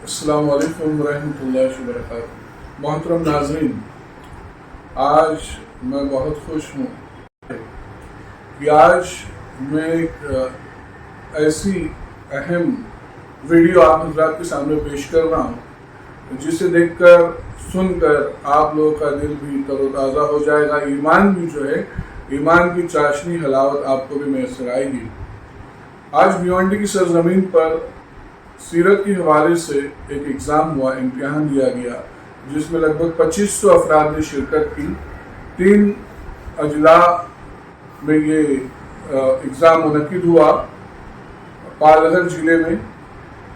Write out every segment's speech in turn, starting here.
अस्सलाम वालेकुम रहमतुल्लाहि वबरकातुहू। मोहतरम नाज़रीन, आज मैं बहुत खुश हूँ कि आज मैं एक ऐसी अहम वीडियो आप हज़रात के सामने पेश कर रहा हूँ जिसे देखकर सुनकर आप लोगों का दिल भी तरोताज़ा हो जाएगा। ईमान भी जो है, ईमान की चाशनी हलावत आपको भी मैसर आएगी। आज भिवंडी की सरजमीन पर सीरत के हवाले से एक एग्ज़ाम हुआ, इम्तिहान दिया गया, जिसमें लगभग 2500 अफराद ने शिरकत की। 3 अजला में ये एग्ज़ाम मुनक्किद हुआ, पालघर ज़िले में,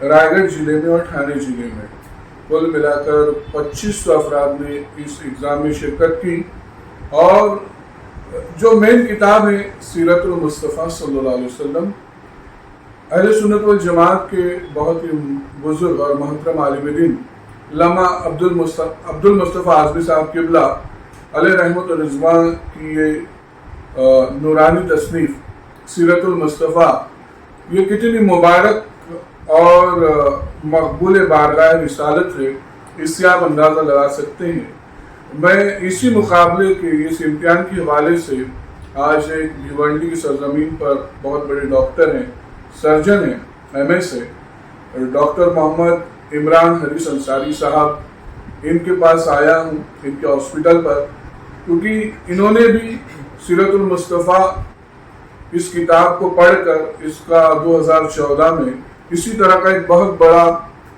रायगढ़ ज़िले में और ठाणे ज़िले में। कुल मिलाकर 2500 अफराद ने इस एग्ज़ाम में शिरकत की। और जो मेन किताब है सीरतुल मुस्तफ़ा सल्लल्लाहु अलैहि वसल्लम, अहले सुन्नत वल जमात के बहुत ही बुजुर्ग और मोहतरम आलिम दीन अल्लामा अब्दुल मुस्तफ़ा आज़मी साहब क़िबला अलैहि रहमत व रिज़वान की ये नूरानी तसनीफ़ सीरतुल मुस्तफ़ा, ये कितनी मुबारक और मकबूल बारगाह रिसालत है, इससे आप अंदाज़ा लगा सकते हैं। मैं इसी मुकाबले के इस इम्तिहान के हवाले से आज एक भिवंडी की सरजमीन पर बहुत बड़े डॉक्टर हैं, सर्जन हैं, MS है, डॉक्टर मोहम्मद इमरान हरीस अंसारी साहब, इनके पास आया हूँ, इनके हॉस्पिटल पर, क्योंकि इन्होंने भी सीरतुल मुस्तफ़ा इस किताब को पढ़कर इसका 2014 में इसी तरह का एक बहुत बड़ा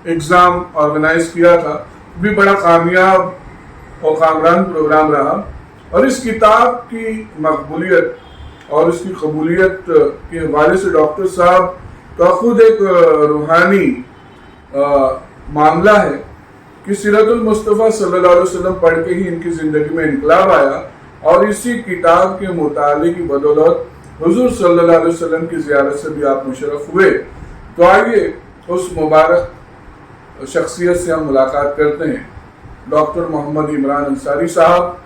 एग्ज़ाम ऑर्गेनाइज किया था। भी बड़ा कामयाब और कामरान प्रोग्राम रहा। और इस किताब की मकबूलियत और इसकी कबूलियत के हवाले से डॉक्टर साहब का खुद एक रूहानी मामला है कि सीरतुल मुस्तफ़ा सल्लल्लाहु अलैहि वसल्लम पढ़ के ही इनकी ज़िंदगी में इनकलाब आया। और इसी किताब के मुताले की बदौलत हुज़ूर सल्लल्लाहु अलैहि वसल्लम की ज़ियारत से भी आप मुशर्रफ हुए। तो आइए उस मुबारक शख्सियत से हम मुलाकात करते हैं। डॉक्टर मोहम्मद इमरान अंसारी साहब,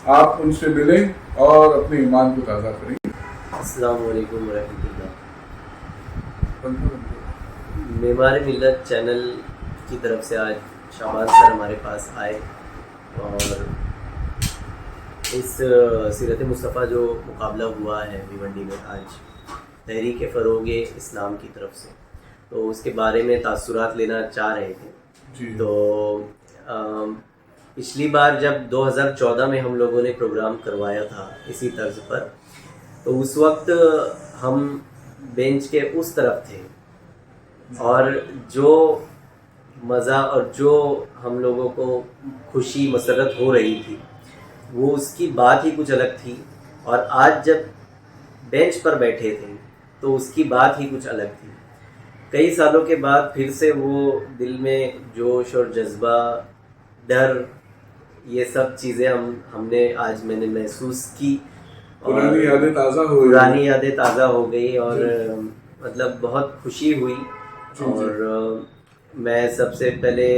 आप उनसे मिलें और अपने ईमान को ताज़ा करें। अस्सलाम वालेकुम रहमतुल्लाह। मेमार मिल्लत चैनल की तरफ से आज शाबाज सर हमारे पास आए और इस सीरत मुस्तफ़ा जो मुकाबला हुआ है भिवंडी में आज तहरीक फ़रोग़ इस्लाम की तरफ से, तो उसके बारे में तासुरात लेना चाह रहे थे। तो पिछली बार जब 2014 में हम लोगों ने प्रोग्राम करवाया था इसी तर्ज पर, तो उस वक्त हम बेंच के उस तरफ थे और जो मज़ा और जो हम लोगों को खुशी मसरत हो रही थी वो उसकी बात ही कुछ अलग थी। और आज जब बेंच पर बैठे थे तो उसकी बात ही कुछ अलग थी। कई सालों के बाद फिर से वो दिल में जोश और जज्बा, डर, ये सब चीज़ें हमने आज मैंने महसूस की। पुरानी यादें ताज़ा हो गई और मतलब बहुत खुशी हुई। और मैं सबसे पहले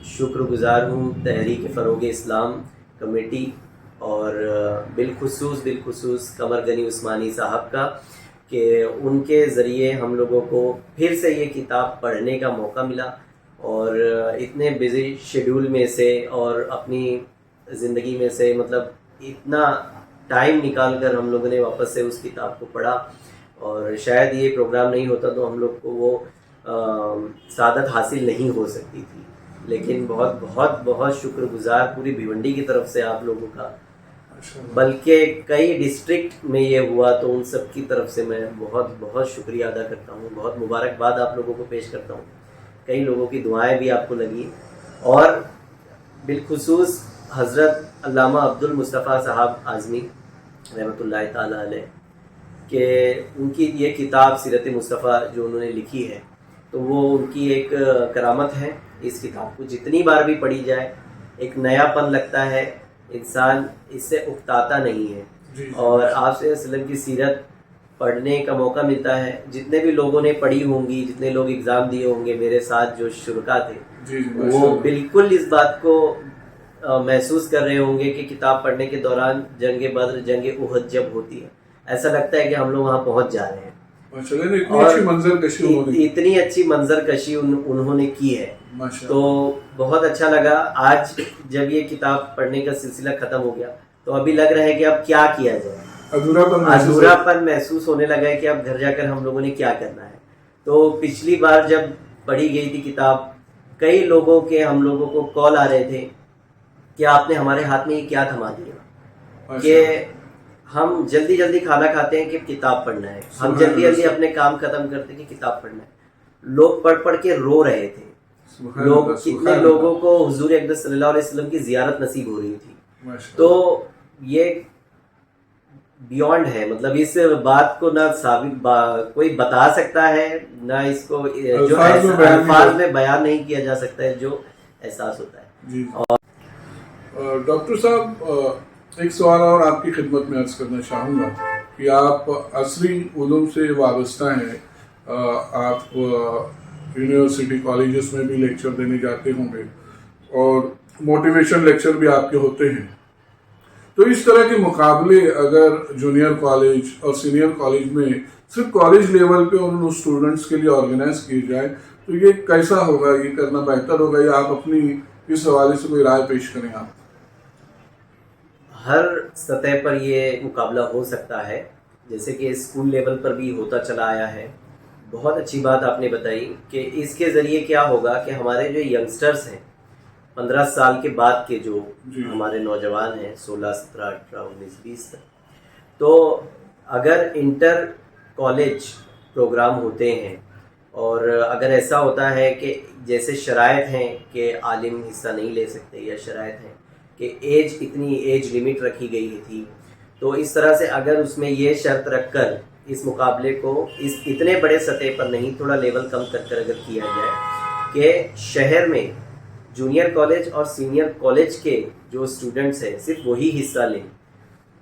शुक्रगुज़ार हूँ तहरीक फ़रोग़ इस्लाम कमेटी और बिलखुसूस कमर गनी उस्मानी साहब का, कि उनके ज़रिए हम लोगों को फिर से ये किताब पढ़ने का मौका मिला। और इतने बिज़ी शेड्यूल में से और अपनी ज़िंदगी में से मतलब इतना टाइम निकाल कर हम लोगों ने वापस से उस किताब को पढ़ा। और शायद ये प्रोग्राम नहीं होता तो हम लोग को वो सादत हासिल नहीं हो सकती थी। लेकिन बहुत बहुत बहुत शुक्रगुज़ार पूरी भिवंडी की तरफ से आप लोगों का, बल्कि कई डिस्ट्रिक्ट में ये हुआ तो उन सब की तरफ से मैं बहुत बहुत शुक्रिया अदा करता हूँ। बहुत मुबारकबाद आप लोगों को पेश करता हूँ। कई लोगों की दुआएं भी आपको लगी और बिलखुसूस हज़रत अल्लामा अब्दुल मुस्तफ़ा साहब आज़मी रहमतुल्लाहि ताला अलैह के उनकी ये किताब सीरत मुस्तफ़ा जो उन्होंने लिखी है, तो वो उनकी एक करामत है। इस किताब को जितनी बार भी पढ़ी जाए एक नयापन लगता है, इंसान इससे उकताता नहीं है। और आप वसल्लम की सीरत पढ़ने का मौका मिलता है। जितने भी लोगों ने पढ़ी होंगी, जितने लोग एग्ज़ाम दिए होंगे मेरे साथ जो शुरका थे, वो बिल्कुल इस बात को महसूस कर रहे होंगे कि किताब पढ़ने के दौरान जंग बद्र, जंग उहद जब होती है, ऐसा लगता है कि हम लोग वहाँ पहुँच जा रहे हैं। माशाल्लाह, इतनी अच्छी मंजर कशी उन्होंने इतनी अच्छी मंजर कशी उन्होंने की है, माशाल्लाह। तो बहुत अच्छा लगा। आज जब ये किताब पढ़ने का सिलसिला खत्म हो गया तो अभी लग रहा है कि अब क्या किया जाए, अधूरापन महसूस होने लगा है कि अब घर जाकर हम लोगों ने क्या करना है। तो पिछली बार जब पढ़ी गई थी किताब, कई लोगों के हम लोगों को कॉल आ रहे थे कि आपने हमारे हाथ में ये क्या थमा दिया, कि हम जल्दी जल्दी खाना खाते हैं कि किताब पढ़ना है, हम जल्दी जल्दी अपने काम खत्म करते हैं कि किताब पढ़ना है। लोग पढ़ पढ़ के रो रहे थे, लोग कितने लोगों को हुजूर अकरम सल्लल्लाहु अलैहि वसल्लम की जियारत नसीब हो रही थी। तो ये बियॉन्ड है, मतलब इस बात को ना कोई बता सकता है, ना इसको जो अल्फाज में बयान नहीं किया जा सकता है जो एहसास होता है। और डॉक्टर साहब, एक सवाल और आपकी खिदमत में अर्ज करना चाहूँगा कि आप असरी उलूम से वाबस्ता हैं, आप यूनिवर्सिटी कॉलेजेस में भी लेक्चर देने जाते होंगे और मोटिवेशन लेक्चर भी आपके होते हैं। तो इस तरह के मुकाबले अगर जूनियर कॉलेज और सीनियर कॉलेज में सिर्फ कॉलेज लेवल पे उन स्टूडेंट्स के लिए ऑर्गेनाइज किए जाए तो ये कैसा होगा, ये करना बेहतर होगा, या आप अपनी इस हवाले से कोई राय पेश करें? आप हर सतह पर ये मुकाबला हो सकता है, जैसे कि स्कूल लेवल पर भी होता चला आया है। बहुत अच्छी बात आपने बताई कि इसके ज़रिए क्या होगा कि हमारे जो यंगस्टर्स हैं, 15 साल के बाद के जो हमारे नौजवान हैं, 16, 17, 18, 19, 20 तक, तो अगर इंटर कॉलेज प्रोग्राम होते हैं और अगर ऐसा होता है कि जैसे शराइत हैं कि आलिम हिस्सा नहीं ले सकते, या शराइत हैं कि इतनी एज लिमिट रखी गई थी, तो इस तरह से अगर उसमें ये शर्त रखकर इस मुकाबले को इस इतने बड़े सतह पर नहीं, थोड़ा लेवल कम कर अगर किया जाए कि शहर में जूनियर कॉलेज और सीनियर कॉलेज के जो स्टूडेंट्स हैं सिर्फ वही हिस्सा लें,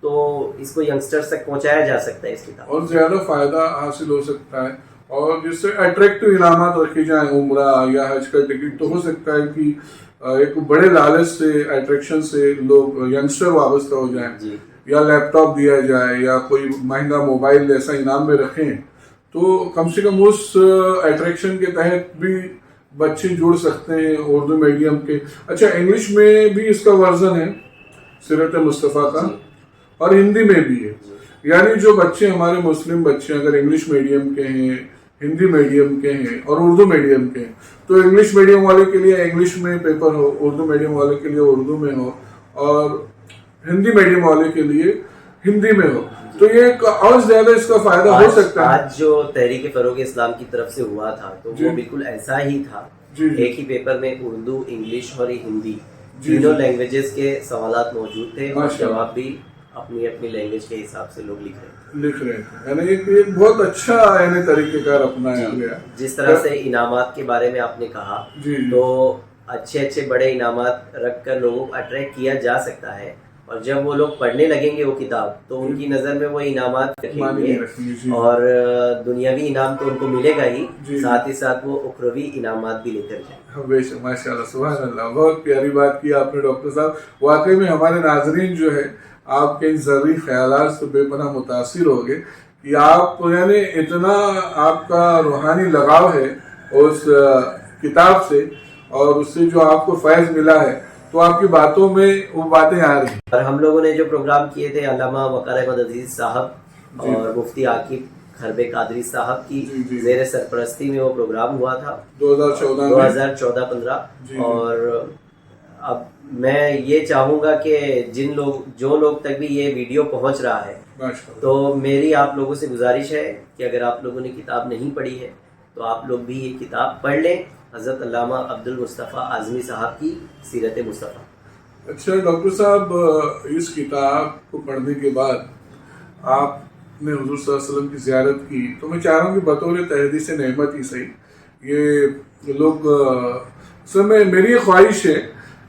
तो इसको यंगस्टर्स तक पहुंचाया जा सकता है इस किताब, और ज़्यादा फ़ायदा हासिल हो सकता है। और जिससे अट्रैक्टिव इनामात रखे जाएँ, उम्रा या हज का टिकट, तो हो सकता है कि एक बड़े लालच से, अट्रैक्शन से लोग यंगस्टर वाबस्ता हो जाएं, या लैपटॉप दिया जाए या कोई महंगा मोबाइल ऐसा इनाम में रखें, तो कम से कम उस अट्रैक्शन के तहत भी बच्चे जुड़ सकते हैं उर्दू मीडियम के। अच्छा, इंग्लिश में भी इसका वर्जन है सीरत मुस्तफ़ा का, और हिंदी में भी है। यानी जो बच्चे हमारे मुस्लिम बच्चे अगर इंग्लिश मीडियम के हैं, हिंदी मीडियम के हैं और उर्दू मीडियम के हैं, तो इंग्लिश मीडियम वाले के लिए इंग्लिश में पेपर हो, उर्दू मीडियम वाले के लिए उर्दू में हो, और हिंदी मीडियम वाले के लिए हिंदी में हो, तो ये और ज्यादा इसका फायदा हो सकता है। आज जो तहरीक फरोग इस्लाम की तरफ से हुआ था तो वो बिल्कुल ऐसा ही था। एक ही पेपर में उर्दू, इंग्लिश और हिंदी तीनों लैंग्वेजेस के सवालात मौजूद थे, और जवाब भी अपनी अपनी लैंग्वेज के हिसाब से लोग लिख रहे थे। यानी एक बहुत अच्छा यानी तरीकेकार अपनाया गया। जिस तरह से इनामात के बारे में आपने कहा, तो अच्छे अच्छे बड़े इनामात रख कर लोगों को अट्रैक्ट किया जा सकता है, और जब वो लोग पढ़ने लगेंगे वो किताब, तो उनकी नज़र में वो इनामात रखेंगे, और दुनियावी इनाम तो उनको मिलेगा ही, साथ ही साथ वो उखरवी इनामात भी लेकर जाएंगे। माशाल्लाह, सुभान अल्लाह, बहुत प्यारी बात की आपने डॉक्टर साहब। वाकई में हमारे नाजरीन जो है आपके इन ज़रूरी ख्यालात से बेपनाह मुतासिर हो गए कि आप यानी इतना आपका रूहानी लगाव है उस किताब से, और उससे जो आपको फैज़ मिला है, तो आपकी बातों में वो बातें आ रही हैं। और हम लोगों ने जो प्रोग्राम किए थे, अल्लामा वक़ार अहमद अजीज़ साहब और मुफ्ती आकिब खरबे कादरी साहब की ज़ेर सरपरस्ती में वो प्रोग्राम हुआ था 2014-15। और अब मैं ये चाहूँगा कि जो लोग तक भी ये वीडियो पहुँच रहा है, तो मेरी आप लोगों से गुजारिश है कि अगर आप लोगों ने किताब नहीं पढ़ी है तो आप लोग भी ये किताब पढ़ लें, हज़रत अल्लामा अब्दुल मुस्तफ़ा आज़मी साहब की सीरत मुस्तफ़ा। अच्छा डॉक्टर साहब, इस किताब को पढ़ने के बाद आपने हुज़ूर सल्लल्लाहु अलैहि वसल्लम की ज़ियारत की, तो मैं चाह रहा हूँ कि बतौर तहदीस नेमत ही सही, ये लोग समय मेरी ये ख्वाहिश है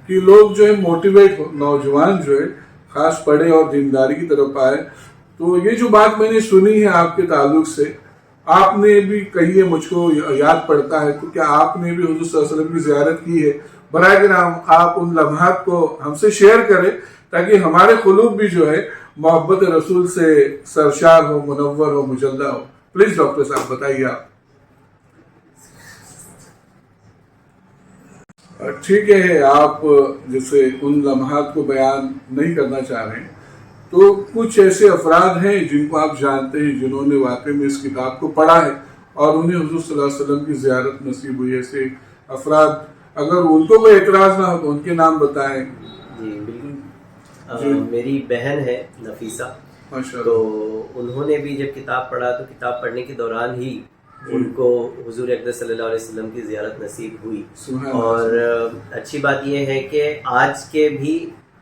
कि लोग जो है मोटिवेट हो, नौजवान जो है खास पढ़े और दीनदारी की तरफ आए। तो ये जो बात मैंने सुनी है आपके ताल्लुक से, आपने भी कही है, मुझको याद पड़ता है, तो क्या आपने भी हुज़ूर सल्लल्लाहु अलैहि वसल्लम की ज़ियारत की है? बराए कराम आप उन लम्हात को हमसे शेयर करें, ताकि हमारे क़ुलूब भी जो है मोहब्बत रसूल से सरशार हो, मुनव्वर हो, मुजल्ला हो। प्लीज डॉक्टर साहब बताइए आप। ठीक है, आप जैसे उन लम्हात को बयान नहीं करना चाह रहे हैं, तो कुछ ऐसे अफराद हैं जिनको आप जानते हैं जिन्होंने वाकई में इस किताब को पढ़ा है और उन्हें हुजूर सल्लल्लाहु अलैहि वसल्लम की ज़ियारत नसीब हुई। ऐसे अफराद, अगर उनको कोई एतराज़ ना हो तो उनके नाम बताएं। जी बिल्कुल। मेरी बहन है नफीसा, माशाअल्लाह। तो उन्होंने भी जब किताब पढ़ा तो किताब पढ़ने के दौरान ही उनको हुजूर अक़दस सल्लल्लाहु अलैहि वसल्लम की ज़ियारत नसीब हुई। और अच्छी बात यह है कि आज के भी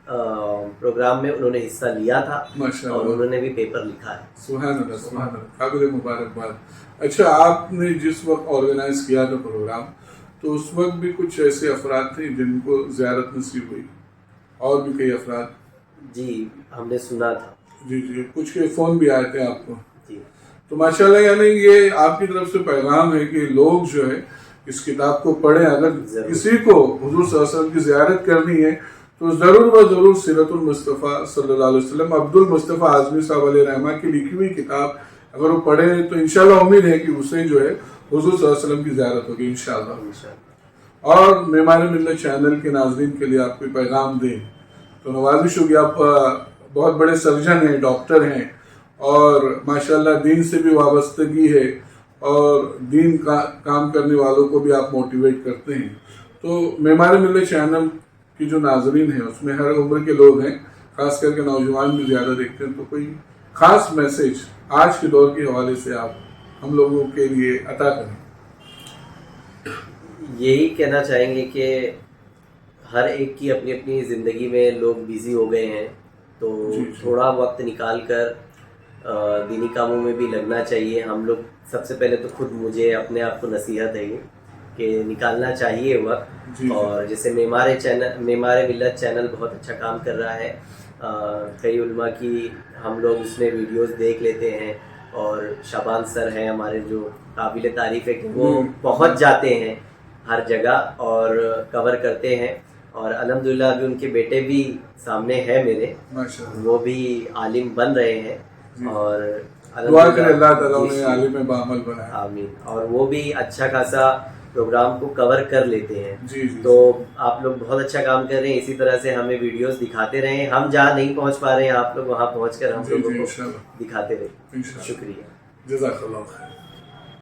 प्रोग्राम में उन्होंने हिस्सा लिया था और उन्होंने भी पेपर लिखा है। सुभान अल्लाह, सुभान अल्लाह, काबिल मुबारकबाद। अच्छा, आपने जिस वक्त ऑर्गेनाइज किया था प्रोग्राम, तो उस वक्त भी कुछ ऐसे अफराद थे जिनको ज़ियारत नसीब हुई, और भी कई अफराद? जी हमने सुना था। जी जी, कुछ के फ़ोन भी आए थे आपको? जी। तो माशाल्लाह, यानी ये आपकी तरफ से पैगाम है कि लोग जो है इस किताब को पढ़ें। अगर किसी को हुजूर सल्लल्लाहु अलैहि वसल्लम की ज़ियारत करनी है तो ज़रूर व ज़रूर सीरतुल मुस्तफ़ा सल्लल्लाहु अलैहि वसल्लम, अब्दुल मुस्तफ़ा आज़मी साहब अलैहि रहमा की लिखी हुई किताब अगर वो पढ़े तो इंशाल्लाह उम्मीद है कि उसे जो है हुजूर सल्लल्लाहु अलैहि वसल्म की ज़ियारत होगी इंशाल्लाह। और मेहमान मिल्लत चैनल के नाज़रीन के लिए आप कोई पैगाम दें तो नवाजिश होगी। आप बहुत बड़े सर्जन हैं, डॉक्टर हैं, और माशाल्लाह दीन से भी वाबस्तगी है और दीन का काम करने वालों को भी आप मोटिवेट करते हैं। तो मेहमान मिल्लत चैनल की जो नाजरीन है उसमें हर उम्र के लोग हैं, खास करके नौजवान भी ज़्यादा देखते हैं, तो कोई ख़ास मैसेज आज के दौर के हवाले से आप हम लोगों के लिए अता करें। यही कहना चाहेंगे कि हर एक की अपनी अपनी ज़िंदगी में लोग बिज़ी हो गए हैं, तो थोड़ा वक्त निकाल कर दीनी कामों में भी लगना चाहिए। हम लोग सबसे पहले तो खुद मुझे अपने आप को नसीहत है कि निकालना चाहिए वक्त। और जैसे मेमार मिल्लत चैनल बहुत अच्छा काम कर रहा है, कई उलमा की हम लोग उसमें वीडियोस देख लेते हैं, और शाबान सर हैं हमारे जो काबिल तारीफ़ है कि वो पहुंच जाते हैं हर जगह और कवर करते हैं। और अल्हम्दुलिल्लाह अभी उनके बेटे भी सामने हैं मेरे, वो भी आलिम बन रहे हैं, और दुआ करें अल्लाह ताला उन्हें आलिम बाअमल बनाए। आमीन। और वो भी अच्छा खासा प्रोग्राम को कवर कर लेते हैं। जी। तो आप लोग बहुत अच्छा काम कर रहे हैं, इसी तरह से हमें वीडियोस दिखाते रहें। हम जहाँ नहीं पहुँच पा रहे हैं आप लोग वहाँ पहुँच कर हम लोगों को दिखाते रहें। शुक्रिया। जज़ाकल्लाह।